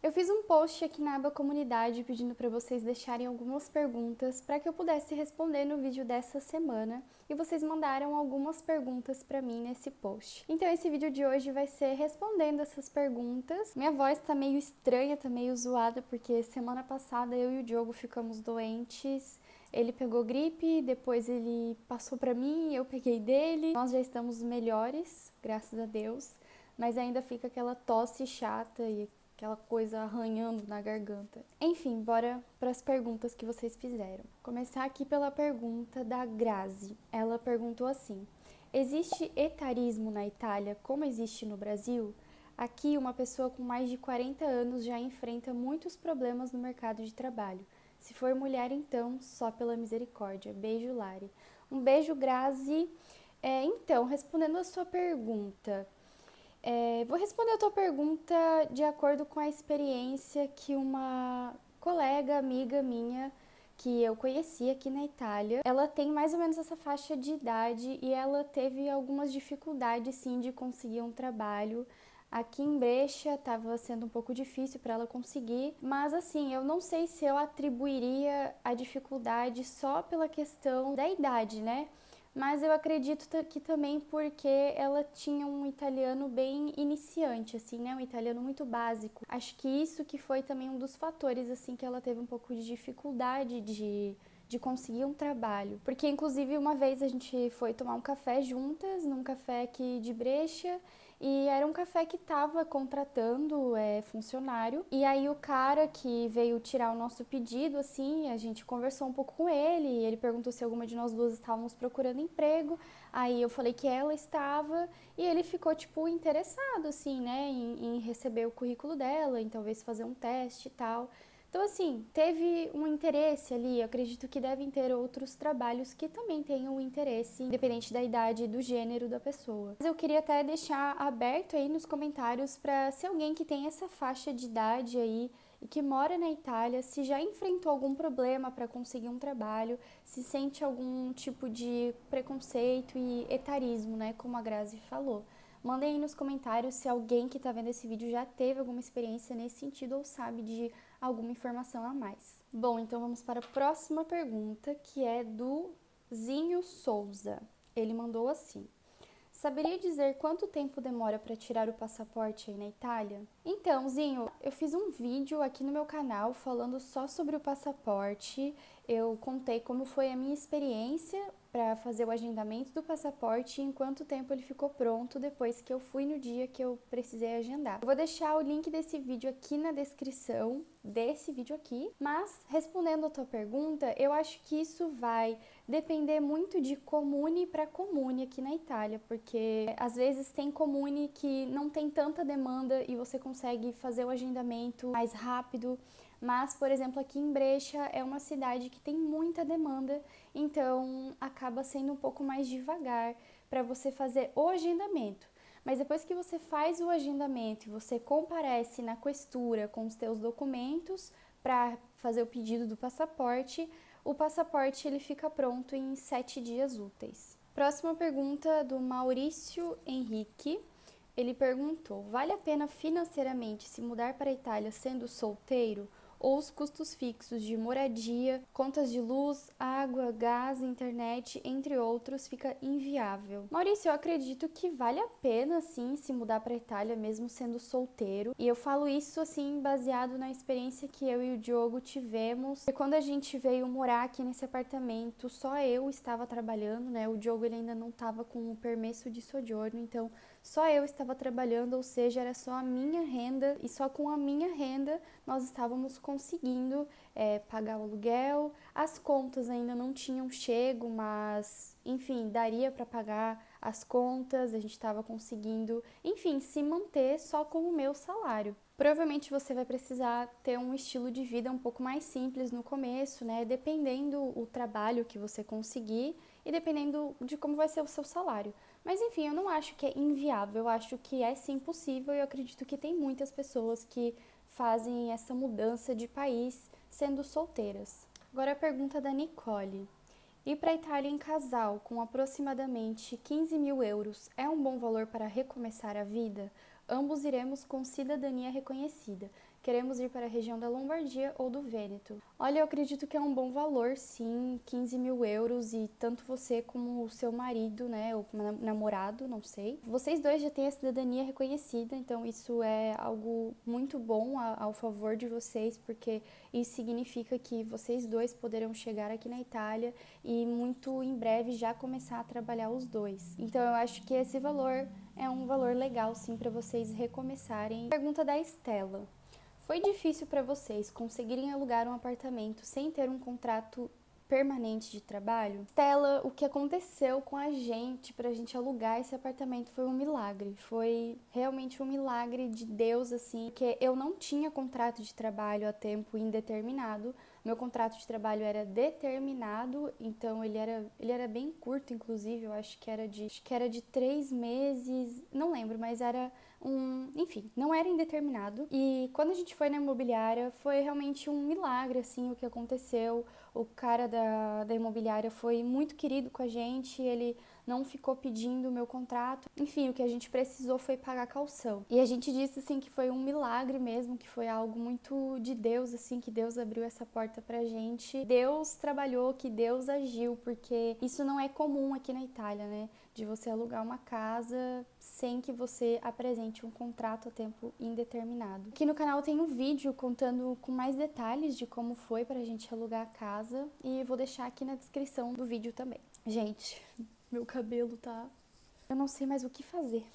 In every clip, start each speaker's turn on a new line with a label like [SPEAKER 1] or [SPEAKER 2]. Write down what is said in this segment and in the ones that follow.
[SPEAKER 1] Eu fiz um post aqui na aba comunidade pedindo para vocês deixarem algumas perguntas para que eu pudesse responder no vídeo dessa semana e vocês mandaram algumas perguntas para mim nesse post. Então esse vídeo de hoje vai ser respondendo essas perguntas. Minha voz tá meio estranha, tá meio zoada porque semana passada eu e o Diogo ficamos doentes. Ele pegou gripe, depois ele passou para mim, eu peguei dele. Nós já estamos melhores, graças a Deus, mas ainda fica aquela tosse chata e aquela coisa arranhando na garganta. Enfim, bora para as perguntas que vocês fizeram. Começar aqui pela pergunta da Grazi. Ela perguntou assim: existe etarismo na Itália como existe no Brasil? Aqui, uma pessoa com mais de 40 anos já enfrenta muitos problemas no mercado de trabalho. Se for mulher, então, só pela misericórdia. Beijo, Lari. Um beijo, Grazi. Então, respondendo a sua pergunta, vou responder a tua pergunta de acordo com a experiência que uma colega, amiga minha, que eu conheci aqui na Itália, ela tem mais ou menos essa faixa de idade e ela teve algumas dificuldades, sim, de conseguir um trabalho. Aqui em Brescia estava sendo um pouco difícil para ela conseguir, mas assim, eu não sei se eu atribuiria a dificuldade só pela questão da idade, né? Mas eu acredito que também porque ela tinha um italiano bem iniciante, assim, né? Um italiano muito básico. Acho que isso que foi também um dos fatores, assim, que ela teve um pouco de dificuldade de conseguir um trabalho. Porque, inclusive, uma vez a gente foi tomar um café juntas, num café aqui de Brescia, e era um café que estava contratando funcionário. E aí o cara que veio tirar o nosso pedido, assim, a gente conversou um pouco com ele. E ele perguntou se alguma de nós duas estávamos procurando emprego. Aí eu falei que ela estava. E ele ficou, tipo, interessado, assim, né, em receber o currículo dela, em talvez fazer um teste e tal. Então, assim, teve um interesse ali. Eu acredito que devem ter outros trabalhos que também tenham interesse, independente da idade e do gênero da pessoa. Mas eu queria até deixar aberto aí nos comentários para se alguém que tem essa faixa de idade aí e que mora na Itália, se já enfrentou algum problema para conseguir um trabalho, se sente algum tipo de preconceito e etarismo, né, como a Grazi falou. Mandem aí nos comentários se alguém que está vendo esse vídeo já teve alguma experiência nesse sentido ou sabe de alguma informação a mais. Bom, então vamos para a próxima pergunta, que é do Zinho Souza. Ele mandou assim: saberia dizer quanto tempo demora para tirar o passaporte aí na Itália? Então, Zinho, eu fiz um vídeo aqui no meu canal falando só sobre o passaporte. Eu contei como foi a minha experiência para fazer o agendamento do passaporte e em quanto tempo ele ficou pronto depois que eu fui no dia que eu precisei agendar. Eu vou deixar o link desse vídeo aqui na descrição desse vídeo aqui, mas respondendo a tua pergunta, eu acho que isso vai depender muito de comune para comune aqui na Itália, porque às vezes tem comune que não tem tanta demanda e você consegue fazer o agendamento mais rápido. Mas, por exemplo, aqui em Brescia é uma cidade que tem muita demanda, então acaba sendo um pouco mais devagar para você fazer o agendamento. Mas depois que você faz o agendamento e você comparece na questura com os teus documentos para fazer o pedido do passaporte, o passaporte ele fica pronto em 7 dias úteis. Próxima pergunta do Maurício Henrique. Ele perguntou: vale a pena financeiramente se mudar para a Itália sendo solteiro? Ou os custos fixos de moradia, contas de luz, água, gás, internet, entre outros, fica inviável? Maurício, eu acredito que vale a pena, sim, se mudar para a Itália mesmo sendo solteiro. E eu falo isso, assim, baseado na experiência que eu e o Diogo tivemos. E quando a gente veio morar aqui nesse apartamento, só eu estava trabalhando, né? O Diogo, ele ainda não estava com o permesso de soggiorno, então só eu estava trabalhando, ou seja, era só a minha renda, e só com a minha renda nós estávamos conseguindo pagar o aluguel. As contas ainda não tinham chego, mas enfim, daria para pagar as contas, a gente estava conseguindo, enfim, se manter só com o meu salário. Provavelmente você vai precisar ter um estilo de vida um pouco mais simples no começo, né? Dependendo o trabalho que você conseguir e dependendo de como vai ser o seu salário. Mas enfim, eu não acho que é inviável, eu acho que é sim possível e eu acredito que tem muitas pessoas que fazem essa mudança de país sendo solteiras. Agora a pergunta da Nicole. Ir para a Itália em casal com aproximadamente 15 mil euros é um bom valor para recomeçar a vida? Ambos iremos com cidadania reconhecida. Queremos ir para a região da Lombardia ou do Vêneto. Olha, eu acredito que é um bom valor, sim, 15 mil euros, e tanto você como o seu marido, né, ou namorado, não sei. Vocês dois já têm a cidadania reconhecida, então isso é algo muito bom ao favor de vocês, porque isso significa que vocês dois poderão chegar aqui na Itália e muito em breve já começar a trabalhar os dois. Então eu acho que esse valor é um valor legal, sim, para vocês recomeçarem. Pergunta da Estela. Foi difícil para vocês conseguirem alugar um apartamento sem ter um contrato permanente de trabalho? Stella, o que aconteceu com a gente pra gente alugar esse apartamento foi um milagre. Foi realmente um milagre de Deus, assim, que eu não tinha contrato de trabalho a tempo indeterminado. Meu contrato de trabalho era determinado, então ele era bem curto, inclusive, eu acho que era de 3 meses, não lembro, mas era enfim, não era indeterminado. E quando a gente foi na imobiliária, foi realmente um milagre, assim, o que aconteceu. O cara da imobiliária foi muito querido com a gente, ele não ficou pedindo o meu contrato. Enfim, o que a gente precisou foi pagar caução. E a gente disse, assim, que foi um milagre mesmo, que foi algo muito de Deus, assim, que Deus abriu essa porta pra gente. Deus trabalhou, que Deus agiu, porque isso não é comum aqui na Itália, né? De você alugar uma casa sem que você apresente um contrato a tempo indeterminado. Aqui no canal tem um vídeo contando com mais detalhes de como foi pra gente alugar a casa e vou deixar aqui na descrição do vídeo também. Gente, meu cabelo tá... eu não sei mais o que fazer.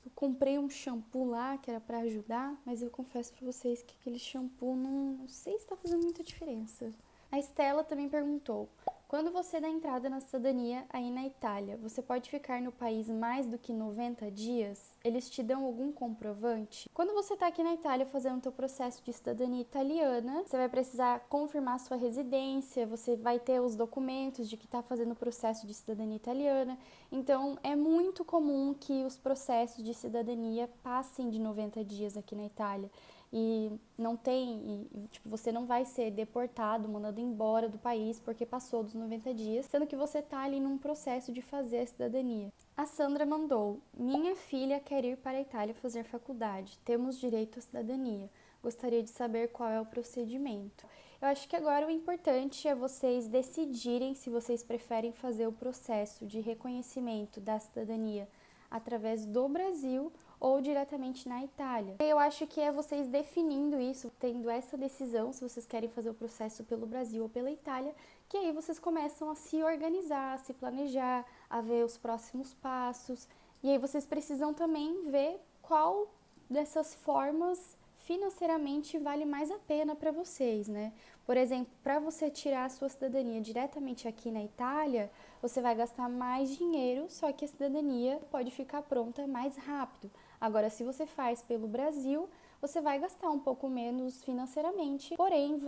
[SPEAKER 1] Eu comprei um shampoo lá que era pra ajudar, mas eu confesso pra vocês que aquele shampoo não sei se tá fazendo muita diferença. A Estela também perguntou: quando você dá entrada na cidadania aí na Itália, você pode ficar no país mais do que 90 dias? Eles te dão algum comprovante? Quando você está aqui na Itália fazendo o seu processo de cidadania italiana, você vai precisar confirmar sua residência, você vai ter os documentos de que está fazendo o processo de cidadania italiana. Então, é muito comum que os processos de cidadania passem de 90 dias aqui na Itália. E não tem, tipo, você não vai ser deportado, mandado embora do país porque passou dos 90 dias, sendo que você tá ali num processo de fazer a cidadania. A Sandra mandou: minha filha quer ir para a Itália fazer faculdade, temos direito à cidadania. Gostaria de saber qual é o procedimento. Eu acho que agora o importante é vocês decidirem se vocês preferem fazer o processo de reconhecimento da cidadania através do Brasil ou diretamente na Itália. Eu acho que é vocês definindo isso, tendo essa decisão, se vocês querem fazer o processo pelo Brasil ou pela Itália, que aí vocês começam a se organizar, a se planejar, a ver os próximos passos. E aí vocês precisam também ver qual dessas formas financeiramente vale mais a pena para vocês, né? Por exemplo, para você tirar a sua cidadania diretamente aqui na Itália, você vai gastar mais dinheiro, só que a cidadania pode ficar pronta mais rápido. Agora, se você faz pelo Brasil, você vai gastar um pouco menos financeiramente, porém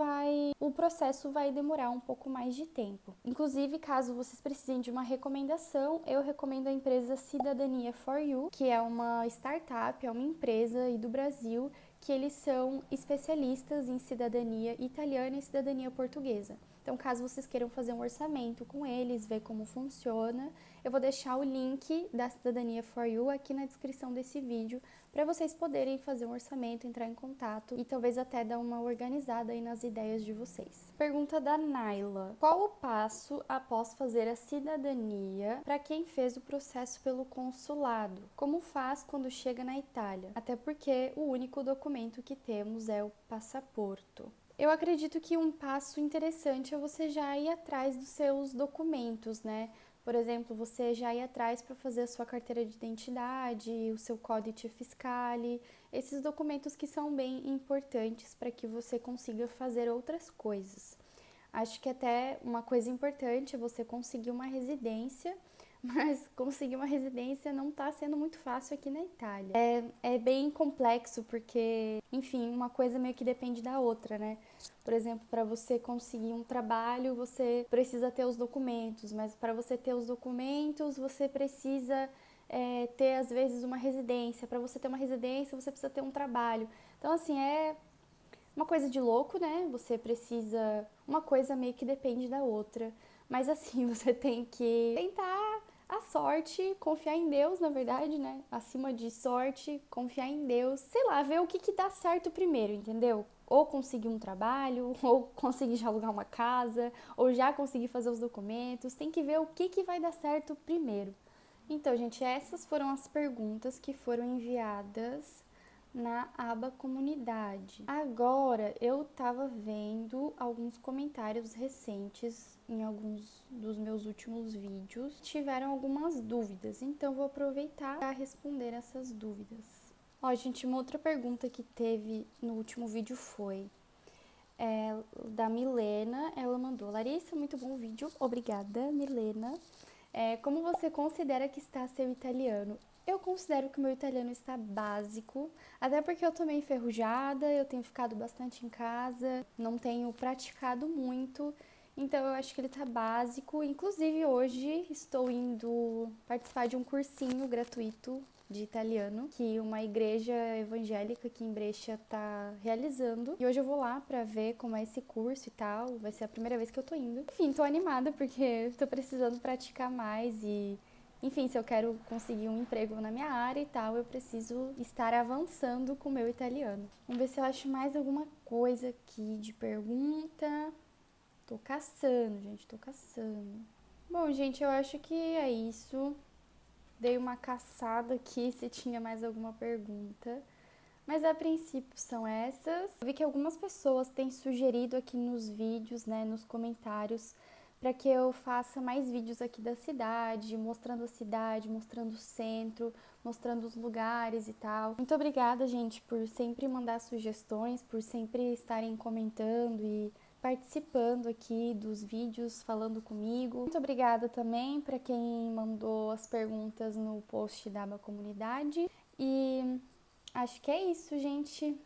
[SPEAKER 1] o processo vai demorar um pouco mais de tempo. Inclusive, caso vocês precisem de uma recomendação, eu recomendo a empresa Cidadania for You, que é uma startup, é uma empresa aí do Brasil, que eles são especialistas em cidadania italiana e cidadania portuguesa. Então, caso vocês queiram fazer um orçamento com eles, ver como funciona, eu vou deixar o link da Cidadania for You aqui na descrição desse vídeo, para vocês poderem fazer um orçamento, entrar em contato e talvez até dar uma organizada aí nas ideias de vocês. Pergunta da Naila: qual o passo após fazer a cidadania para quem fez o processo pelo consulado? Como faz quando chega na Itália? Até porque o único documento que temos é o passaporto. Eu acredito que um passo interessante é você já ir atrás dos seus documentos, né? Por exemplo, você já ir atrás para fazer a sua carteira de identidade, o seu códice fiscale, esses documentos que são bem importantes para que você consiga fazer outras coisas. Acho que até uma coisa importante é você conseguir uma residência, mas conseguir uma residência não está sendo muito fácil aqui na Itália. É bem complexo porque, enfim, uma coisa meio que depende da outra, né? Por exemplo, para você conseguir um trabalho, você precisa ter os documentos, mas para você ter os documentos, você precisa ter, às vezes, uma residência. Para você ter uma residência, você precisa ter um trabalho. Então, assim, é uma coisa de louco, né? Você precisa... uma coisa meio que depende da outra. Mas, assim, você tem que tentar a sorte, confiar em Deus, na verdade, né? Acima de sorte, confiar em Deus. Sei lá, ver o que dá certo primeiro, entendeu? ou conseguir um trabalho, ou conseguir já alugar uma casa, ou já conseguir fazer os documentos. Tem que ver o que vai dar certo primeiro. Então, gente, essas foram as perguntas que foram enviadas na aba comunidade. Agora, eu tava vendo alguns comentários recentes em alguns dos meus últimos vídeos. Tiveram algumas dúvidas, então vou aproveitar para responder essas dúvidas. Ó, gente, uma outra pergunta que teve no último vídeo foi da Milena. Ela mandou: Larissa, muito bom vídeo. Obrigada, Milena. Como você considera que está seu italiano? Eu considero que o meu italiano está básico, até porque eu tô meio enferrujada, eu tenho ficado bastante em casa, não tenho praticado muito, então eu acho que ele tá básico. Inclusive hoje estou indo participar de um cursinho gratuito de italiano que uma igreja evangélica aqui em Brescia tá realizando. E hoje eu vou lá pra ver como é esse curso e tal. Vai ser a primeira vez que eu tô indo. Enfim, tô animada porque tô precisando praticar mais e enfim, se eu quero conseguir um emprego na minha área e tal, eu preciso estar avançando com o meu italiano. Vamos ver se eu acho mais alguma coisa aqui de pergunta. Tô caçando, gente, tô caçando. Bom, gente, eu acho que é isso. Dei uma caçada aqui se tinha mais alguma pergunta. Mas a princípio são essas. Eu vi que algumas pessoas têm sugerido aqui nos vídeos, né, nos comentários, para que eu faça mais vídeos aqui da cidade, mostrando o centro, mostrando os lugares e tal. Muito obrigada, gente, por sempre mandar sugestões, por sempre estarem comentando e participando aqui dos vídeos, falando comigo. Muito obrigada também para quem mandou as perguntas no post da aba comunidade. E acho que é isso, gente.